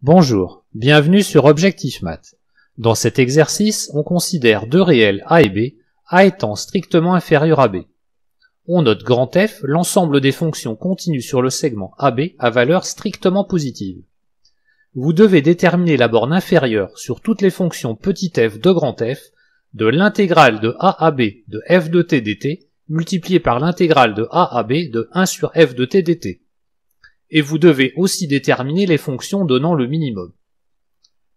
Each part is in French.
Bonjour, bienvenue sur Objectif Math. Dans cet exercice, on considère deux réels A et B, A étant strictement inférieur à B. On note grand F l'ensemble des fonctions continues sur le segment AB à valeur strictement positive. Vous devez déterminer la borne inférieure sur toutes les fonctions petit f de grand F de l'intégrale de A à B de f de t dt multiplié par l'intégrale de A à B de 1 sur f de t dt. Et vous devez aussi déterminer les fonctions donnant le minimum.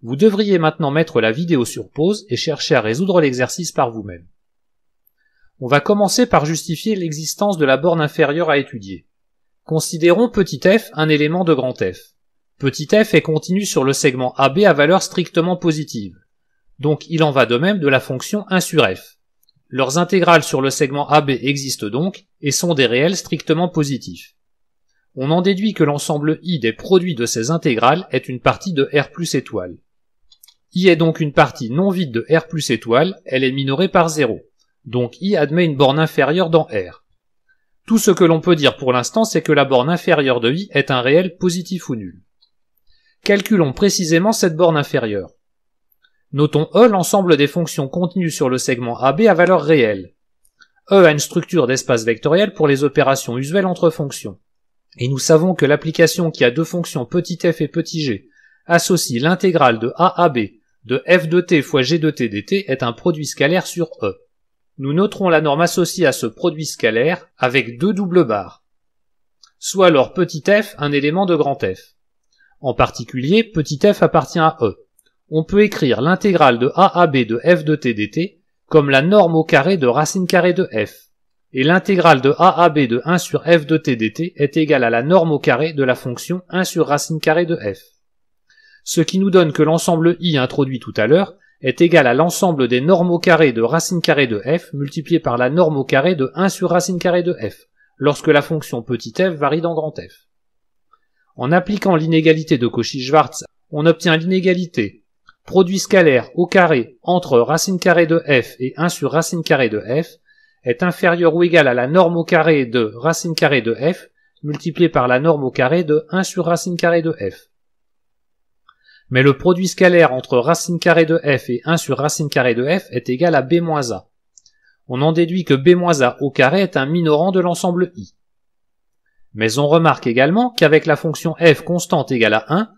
Vous devriez maintenant mettre la vidéo sur pause et chercher à résoudre l'exercice par vous-même. On va commencer par justifier l'existence de la borne inférieure à étudier. Considérons petit f un élément de grand F. Petit f est continu sur le segment AB à valeur strictement positive. Donc il en va de même de la fonction 1 sur f. Leurs intégrales sur le segment AB existent donc et sont des réels strictement positifs. On en déduit que l'ensemble I des produits de ces intégrales est une partie de R plus étoile. I est donc une partie non vide de R plus étoile, elle est minorée par 0. Donc I admet une borne inférieure dans R. Tout ce que l'on peut dire pour l'instant, c'est que la borne inférieure de I est un réel positif ou nul. Calculons précisément cette borne inférieure. Notons E l'ensemble des fonctions continues sur le segment AB à valeur réelle. E a une structure d'espace vectoriel pour les opérations usuelles entre fonctions. Et nous savons que l'application qui a deux fonctions petit f et petit g associe l'intégrale de A à B de f de t fois g de t dt est un produit scalaire sur E. Nous noterons la norme associée à ce produit scalaire avec deux doubles barres. Soit alors petit f un élément de grand F. En particulier, petit f appartient à E. On peut écrire l'intégrale de A à B de f de t dt comme la norme au carré de racine carrée de f. Et l'intégrale de A à B de 1 sur f de t dt est égale à la norme au carré de la fonction 1 sur racine carrée de f. Ce qui nous donne que l'ensemble I introduit tout à l'heure est égal à l'ensemble des normes au carré de racine carrée de f multiplié par la norme au carré de 1 sur racine carrée de f, lorsque la fonction petit f varie dans grand F. En appliquant l'inégalité de Cauchy-Schwarz, on obtient l'inégalité produit scalaire au carré entre racine carrée de f et 1 sur racine carrée de f est inférieur ou égal à la norme au carré de racine carrée de f multiplié par la norme au carré de 1 sur racine carrée de f. Mais le produit scalaire entre racine carrée de f et 1 sur racine carrée de f est égal à b-a. On en déduit que b-a au carré est un minorant de l'ensemble I. Mais on remarque également qu'avec la fonction f constante égale à 1,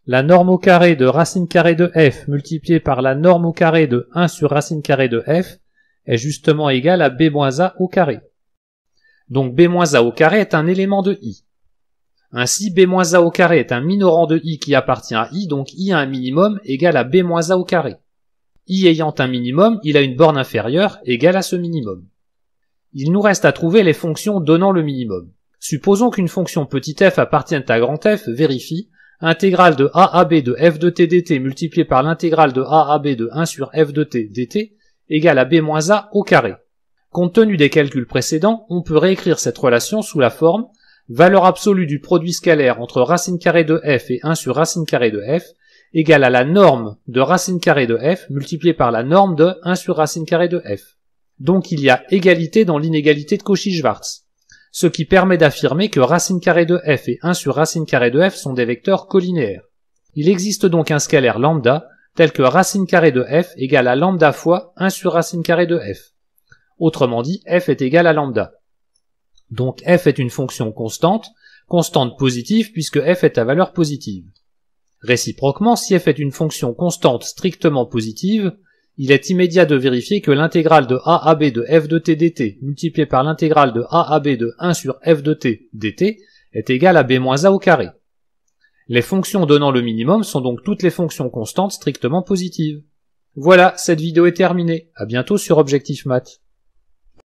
la norme au carré de racine carrée de f multipliée par la norme au carré de 1 sur racine carrée de f est justement égal à b-a au carré. Donc b-a au carré est un élément de I. Ainsi b-a au carré est un minorant de I qui appartient à I, donc I a un minimum égal à b-a au carré. I ayant un minimum, il a une borne inférieure égale à ce minimum. Il nous reste à trouver les fonctions donnant le minimum. Supposons qu'une fonction petit f appartienne à grand F, vérifie, intégrale de A à B de f de t dt multipliée par l'intégrale de A à B de 1 sur f de t dt égale à b-a au carré. Compte tenu des calculs précédents, on peut réécrire cette relation sous la forme valeur absolue du produit scalaire entre racine carrée de f et 1 sur racine carrée de f égale à la norme de racine carrée de f multipliée par la norme de 1 sur racine carrée de f. Donc il y a égalité dans l'inégalité de Cauchy-Schwarz, ce qui permet d'affirmer que racine carrée de f et 1 sur racine carrée de f sont des vecteurs collinéaires. Il existe donc un scalaire lambda tel que racine carrée de f égale à lambda fois 1 sur racine carrée de f. Autrement dit, f est égal à lambda. Donc f est une fonction constante positive puisque f est à valeur positive. Réciproquement, si f est une fonction constante strictement positive, il est immédiat de vérifier que l'intégrale de A à B de f de t dt multipliée par l'intégrale de A à B de 1 sur f de t dt est égale à b-a au carré. Les fonctions donnant le minimum sont donc toutes les fonctions constantes strictement positives. Voilà, cette vidéo est terminée. À bientôt sur Objectif Math.